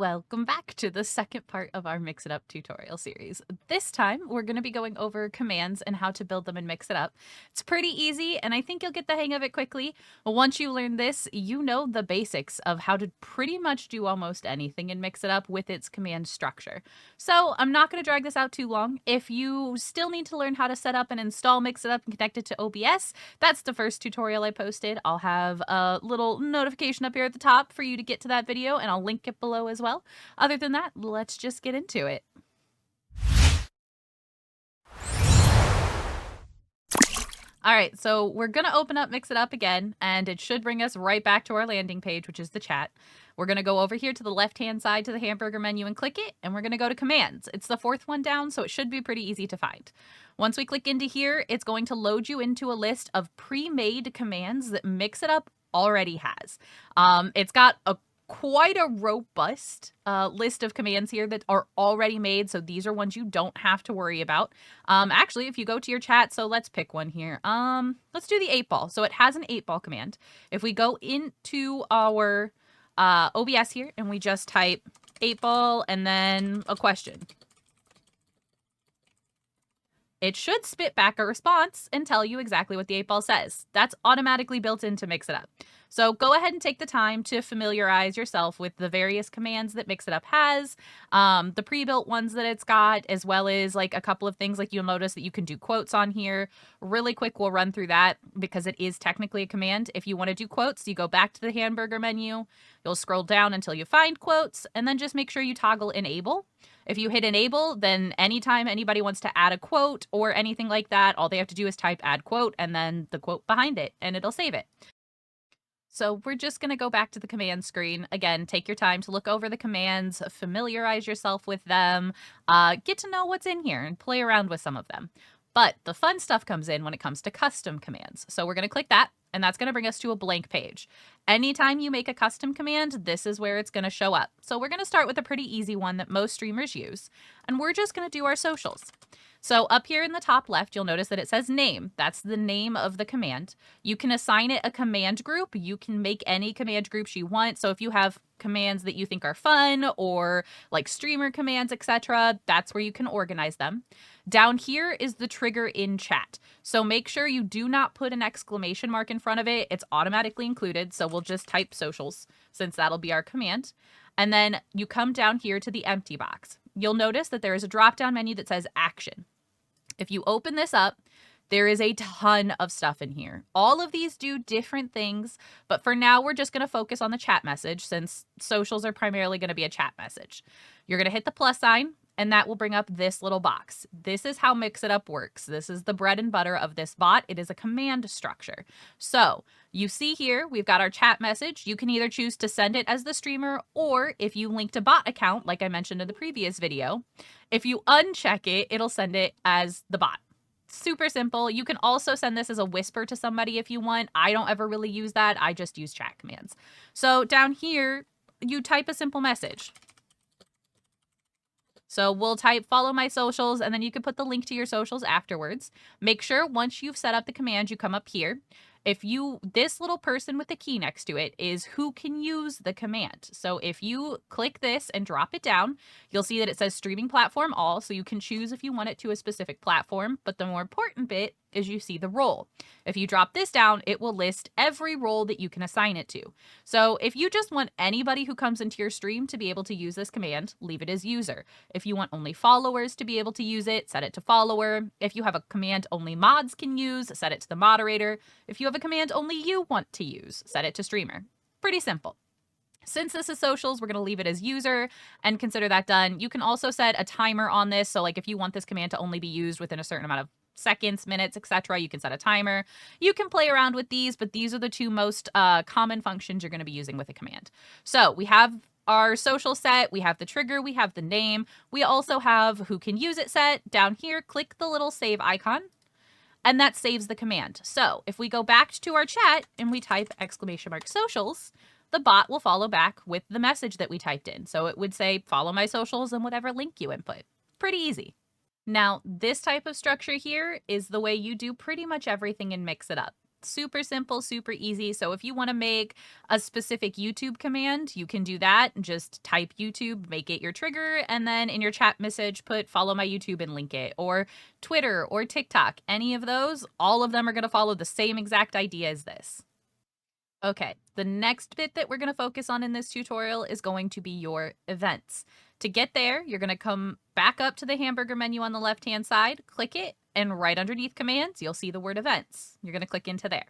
Welcome back to the second part of our Mix It Up tutorial series. This time, we're going to be going over commands and how to build them in Mix It Up. It's pretty easy, and I think you'll get the hang of it quickly. Once you learn this, you know the basics of how to pretty much do almost anything in Mix It Up with its command structure. So I'm not going to drag this out too long. If you still need to learn how to set up and install Mix It Up and connect it to OBS, that's the first tutorial I posted. I'll have a little notification up here at the top for you to get to that video, and I'll link it below as well. Other than that, let's just get into it. All right, so we're going to open up Mix It Up again, and it should bring us right back to our landing page, which is the chat. We're going to go over here to the left-hand side to the hamburger menu and click it, and we're going to go to commands. It's the fourth one down, so it should be pretty easy to find. Once we click into here, it's going to load you into a list of pre-made commands that Mix It Up already has. It's got quite a robust list of commands here that are already made, so these are ones you don't have to worry about. Actually, if you go to your chat, so let's pick one here. Let's do the 8-ball. So it has an 8-ball command. If we go into our OBS here and we just type 8-ball and then a question, it should spit back a response and tell you exactly what the 8-ball says. That's automatically built in to Mix It Up. So go ahead and take the time to familiarize yourself with the various commands that Mix It Up has, the pre-built ones that it's got, as well as like a couple of things like you'll notice that you can do quotes on here. Really quick, we'll run through that because it is technically a command. If you want to do quotes, you go back to the hamburger menu, you'll scroll down until you find quotes, and then just make sure you toggle enable. If you hit enable, then anytime anybody wants to add a quote or anything like that, all they have to do is type add quote and then the quote behind it, and it'll save it. So we're just going to go back to the command screen. Again, take your time to look over the commands, familiarize yourself with them, get to know what's in here and play around with some of them. But the fun stuff comes in when it comes to custom commands. So we're going to click that, and that's going to bring us to a blank page. Anytime you make a custom command, this is where it's going to show up. So we're going to start with a pretty easy one that most streamers use, and we're just going to do our socials. So up here in the top left, you'll notice that it says name. That's the name of the command. You can assign it a command group. You can make any command groups you want. So if you have commands that you think are fun or like streamer commands, etc., that's where you can organize them. Down here is the trigger in chat. So make sure you do not put an exclamation mark in front of it. It's automatically included. So we'll just type socials since that'll be our command. And then you come down here to the empty box. You'll notice that there is a drop-down menu that says action. If you open this up, there is a ton of stuff in here. All of these do different things, but for now, we're just going to focus on the chat message since socials are primarily going to be a chat message. You're going to hit the plus sign, and that will bring up this little box. This is how Mix It Up works. This is the bread and butter of this bot. It is a command structure. So you see here, we've got our chat message. You can either choose to send it as the streamer, or if you linked a bot account, like I mentioned in the previous video, if you uncheck it, it'll send it as the bot. Super simple. You can also send this as a whisper to somebody if you want. I don't ever really use that. I just use chat commands. So down here, you type a simple message. So we'll type follow my socials, and then you can put the link to your socials afterwards. Make sure once you've set up the command, you come up here. This little person with the key next to it is who can use the command. So if you click this and drop it down, you'll see that it says streaming platform all. So you can choose if you want it to a specific platform. But the more important bit is you see the role. If you drop this down, it will list every role that you can assign it to. So if you just want anybody who comes into your stream to be able to use this command, leave it as user. If you want only followers to be able to use it, set it to follower. If you have a command only mods can use, set it to the moderator. If you have a command only you want to use, set it to streamer. Pretty simple. Since this is socials, we're going to leave it as user and consider that done. You can also set a timer on this. So like if you want this command to only be used within a certain amount of seconds, minutes, etc., you can set a timer. You can play around with these, but these are the two most common functions you're going to be using with a command. So we have our social set, we have the trigger, we have the name. We also have who can use it set. Down here, click the little save icon, and that saves the command. So if we go back to our chat and we type !socials, the bot will follow back with the message that we typed in. So it would say, follow my socials and whatever link you input. Pretty easy. Now, this type of structure here is the way you do pretty much everything in Mix It Up. Super simple, super easy. So if you want to make a specific YouTube command, you can do that. Just type YouTube, make it your trigger, and then in your chat message, put follow my YouTube and link it. Or Twitter or TikTok, any of those, all of them are going to follow the same exact idea as this. Okay, the next bit that we're going to focus on in this tutorial is going to be your events. To get there, you're going to come back up to the hamburger menu on the left-hand side, click it, and right underneath commands, you'll see the word events. You're going to click into there.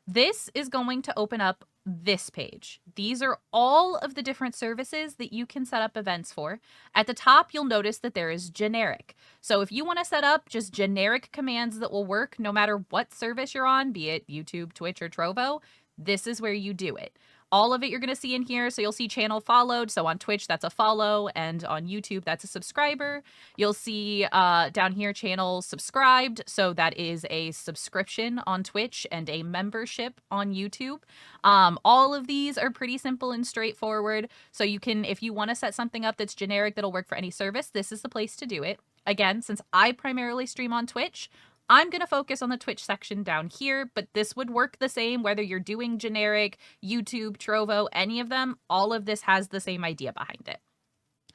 This is going to open up this page. These are all of the different services that you can set up events for. At the top, you'll notice that there is generic. So if you want to set up just generic commands that will work no matter what service you're on, be it YouTube, Twitch, or Trovo, this is where you do it. All of it you're going to see in here. So you'll see channel followed. So on Twitch, that's a follow. And on YouTube, that's a subscriber. You'll see down here channel subscribed. So that is a subscription on Twitch and a membership on YouTube. All of these are pretty simple and straightforward. So you can, if you want to set something up that's generic that'll work for any service, this is the place to do it. Again, since I primarily stream on Twitch, I'm going to focus on the Twitch section down here, but this would work the same whether you're doing generic, YouTube, Trovo, any of them. All of this has the same idea behind it.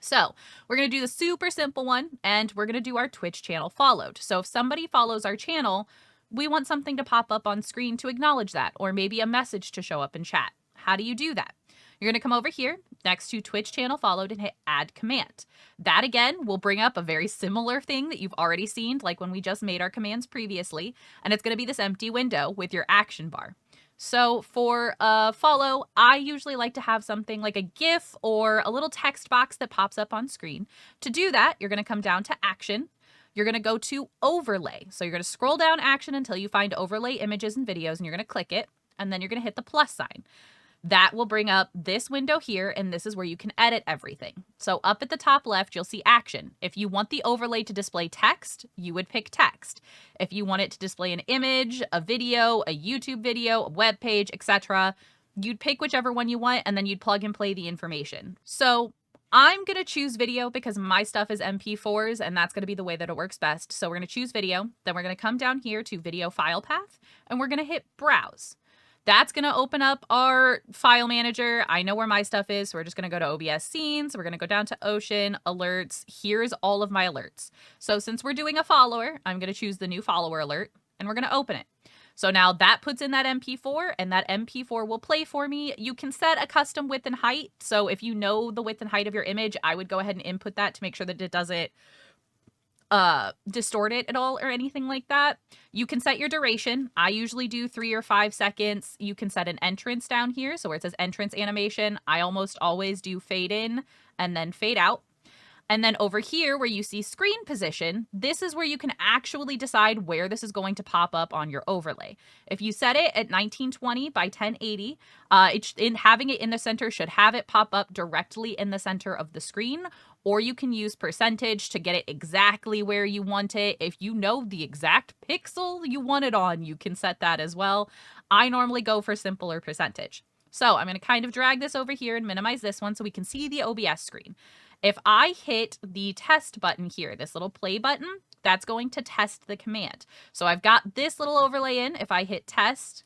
So we're going to do the super simple one, and we're going to do our Twitch channel followed. So if somebody follows our channel, we want something to pop up on screen to acknowledge that, or maybe a message to show up in chat. How do you do that? You're going to come over here next to Twitch channel followed and hit add command. That again will bring up a very similar thing that you've already seen, like when we just made our commands previously, and it's going to be this empty window with your action bar. So for follow, I usually like to have something like a GIF or a little text box that pops up on screen. To do that, you're going to come down to action. You're going to go to overlay. So you're going to scroll down action until you find overlay images and videos, and you're going to click it, and then you're going to hit the plus sign. That will bring up this window here, and this is where you can edit everything. So up at the top left, you'll see action. If you want the overlay to display text, you would pick text. If you want it to display an image, a video, a YouTube video, a web page, etc., you'd pick whichever one you want, and then you'd plug and play the information. So I'm going to choose video because my stuff is MP4s, and that's going to be the way that it works best. So we're going to choose video. Then we're going to come down here to video file path, and we're going to hit browse. That's going to open up our file manager. I know where my stuff is, so we're just going to go to OBS scenes. We're going to go down to Ocean, alerts. Here's all of my alerts. So since we're doing a follower, I'm going to choose the new follower alert, and we're going to open it. So now that puts in that MP4, and that MP4 will play for me. You can set a custom width and height. So if you know the width and height of your image, I would go ahead and input that to make sure that it doesn't distort it at all or anything like that. You can set your duration. I usually do 3 or 5 seconds. You can set an entrance down here. So where it says entrance animation, I almost always do fade in and then fade out. And then over here where you see screen position, this is where you can actually decide where this is going to pop up on your overlay. If you set it at 1920 by 1080, having it in the center should have it pop up directly in the center of the screen, or you can use percentage to get it exactly where you want it. If you know the exact pixel you want it on, you can set that as well. I normally go for simpler percentage. So I'm going to kind of drag this over here and minimize this one so we can see the OBS screen. If I hit the test button here, this little play button, that's going to test the command. So I've got this little overlay in. If I hit test,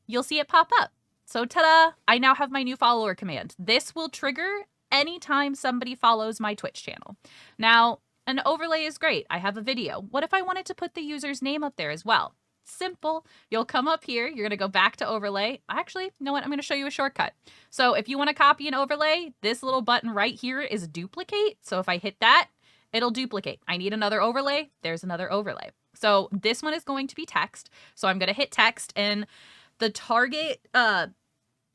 you'll see it pop up. So ta-da, I now have my new follower command. This will trigger anytime somebody follows my Twitch channel. Now, an overlay is great. I have a video. What if I wanted to put the user's name up there as well? Simple. You'll come up here. You're going to go back to overlay. Actually, you know what? I'm going to show you a shortcut. So if you want to copy an overlay, this little button right here is duplicate. So if I hit that, it'll duplicate. I need another overlay. There's another overlay. So this one is going to be text. So I'm going to hit text, and the target,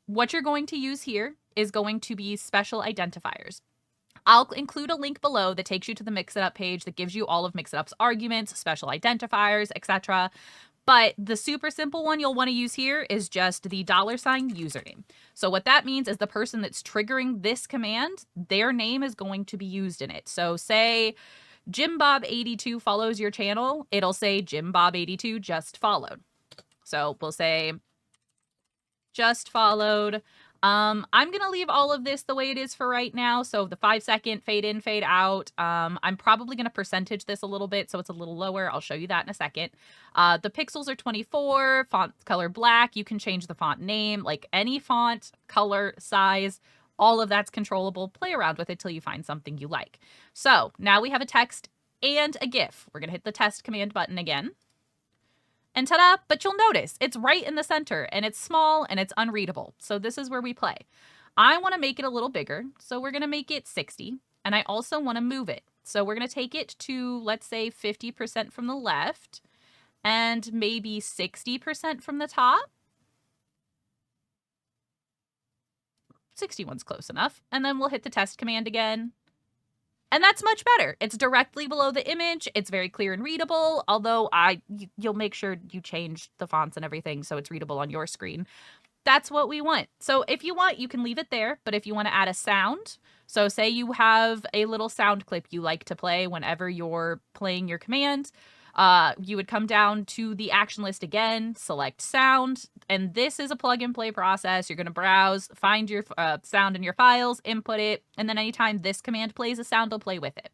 what you're going to use here is going to be special identifiers. I'll include a link below that takes you to the Mix It Up page that gives you all of Mix It Up's arguments, special identifiers, etc. But the super simple one you'll want to use here is just the $ username. So what that means is the person that's triggering this command, their name is going to be used in it. So say JimBob82 follows your channel, it'll say JimBob82 just followed. So we'll say just followed. I'm gonna leave all of this the way it is for right now. So the 5-second fade in, fade out. I'm probably gonna percentage this a little bit so it's a little lower. I'll show you that in a second. The pixels are 24, font color black. You can change the font name, like any font, color, size, all of that's controllable. Play around with it till you find something you like. So now we have a text and a GIF. We're gonna hit the test command button again. And ta-da, but you'll notice it's right in the center and it's small and it's unreadable. So this is where we play. I want to make it a little bigger, so we're going to make it 60. And I also want to move it. So we're going to take it to, let's say, 50% from the left and maybe 60% from the top. 61's close enough. And then we'll hit the test command again. And that's much better. It's directly below the image. It's very clear and readable, although you'll make sure you change the fonts and everything so it's readable on your screen. That's what we want. So if you want, you can leave it there, but if you want to add a sound, so say you have a little sound clip you like to play whenever you're playing your command, you would come down to the action list again, select sound, and this is a plug and play process. You're going to browse, find your sound in your files, input it, and then anytime this command plays a sound, will play with it.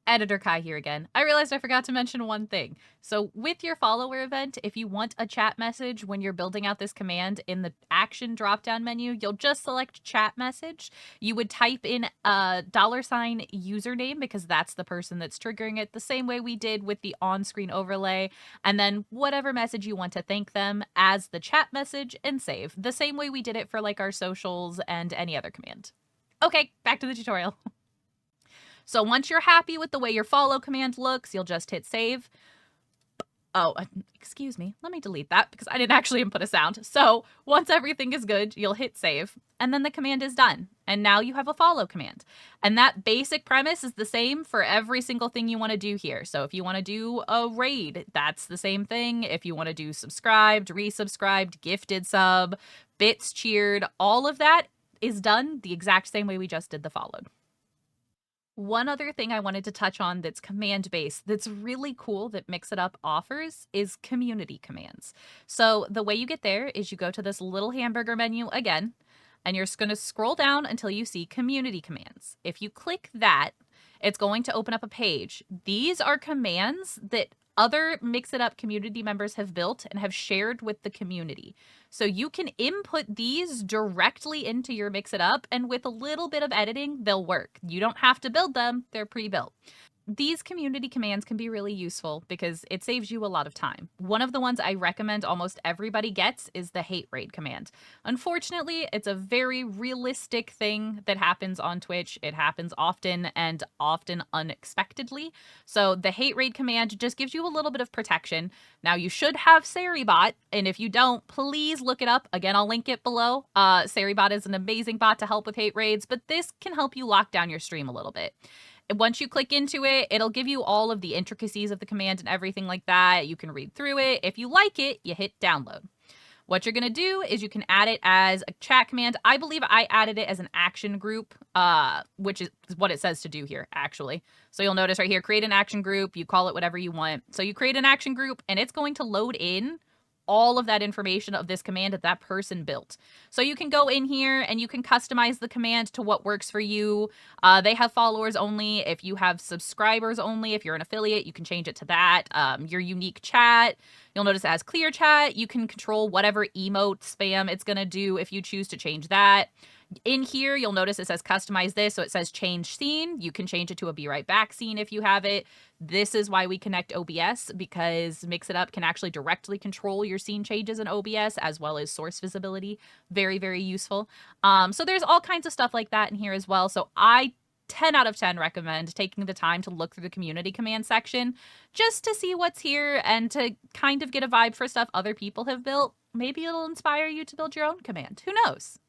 Editor Kai here again. I realized I forgot to mention one thing. So with your follower event, if you want a chat message when you're building out this command in the action drop-down menu, you'll just select chat message. You would type in a $ username because that's the person that's triggering it, the same way we did with the on-screen overlay, and then whatever message you want to thank them as the chat message and save, the same way we did it for like our socials and any other command. Okay, back to the tutorial. So once you're happy with the way your follow command looks, you'll just hit save. Oh, excuse me. Let me delete that because I didn't actually input a sound. So once everything is good, you'll hit save and then the command is done. And now you have a follow command. And that basic premise is the same for every single thing you want to do here. So if you want to do a raid, that's the same thing. If you want to do subscribed, resubscribed, gifted sub, bits cheered, all of that is done the exact same way we just did the followed. One other thing I wanted to touch on that's command-based that's really cool that Mix It Up offers is community commands. So the way you get there is you go to this little hamburger menu again, and you're just going to scroll down until you see community commands. If you click that, it's going to open up a page. These are commands that other Mix It Up community members have built and have shared with the community. So you can input these directly into your Mix It Up, and with a little bit of editing, they'll work. You don't have to build them, they're pre-built. These community commands can be really useful because it saves you a lot of time. One of the ones I recommend almost everybody gets is the hate raid command. Unfortunately, it's a very realistic thing that happens on Twitch. It happens often and often unexpectedly. So the hate raid command just gives you a little bit of protection. Now you should have Seribot, and if you don't, please look it up. Again, I'll link it below. Seribot is an amazing bot to help with hate raids, but this can help you lock down your stream a little bit. Once you click into it, it'll give you all of the intricacies of the command and everything like that. You can read through it. If you like it, you hit download. What you're going to do is you can add it as a chat command. I believe I added it as an action group, which is what it says to do here, actually. So you'll notice right here, create an action group. You call it whatever you want. So you create an action group, and it's going to load in all of that information of this command that person built. So you can go in here and you can customize the command to what works for you. They have followers only. If you have subscribers only, if you're an affiliate, you can change it to that. Your unique chat, you'll notice it has clear chat. You can control whatever emote spam it's going to do if you choose to change that. In here, you'll notice it says customize this. So it says change scene. You can change it to a be right back scene if you have it. This is why we connect OBS, because Mix It Up can actually directly control your scene changes in OBS as well as source visibility. Very, very useful. So there's all kinds of stuff like that in here as well. So I 10 out of 10 recommend taking the time to look through the community command section just to see what's here and to kind of get a vibe for stuff other people have built. Maybe it'll inspire you to build your own command. Who knows?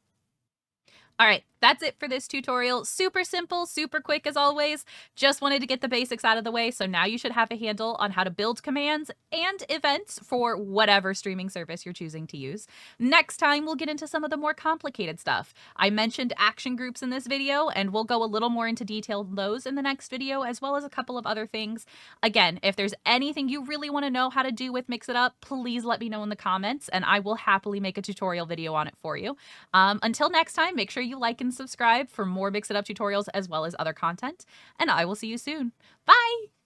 All right, that's it for this tutorial. Super simple, super quick as always. Just wanted to get the basics out of the way, so now you should have a handle on how to build commands and events for whatever streaming service you're choosing to use. Next time, we'll get into some of the more complicated stuff. I mentioned action groups in this video, and we'll go a little more into detail on those in the next video, as well as a couple of other things. Again, if there's anything you really want to know how to do with Mix It Up, please let me know in the comments, and I will happily make a tutorial video on it for you. Until next time, make sure you like and subscribe for more Mix It Up tutorials as well as other content, and I will see you soon. Bye!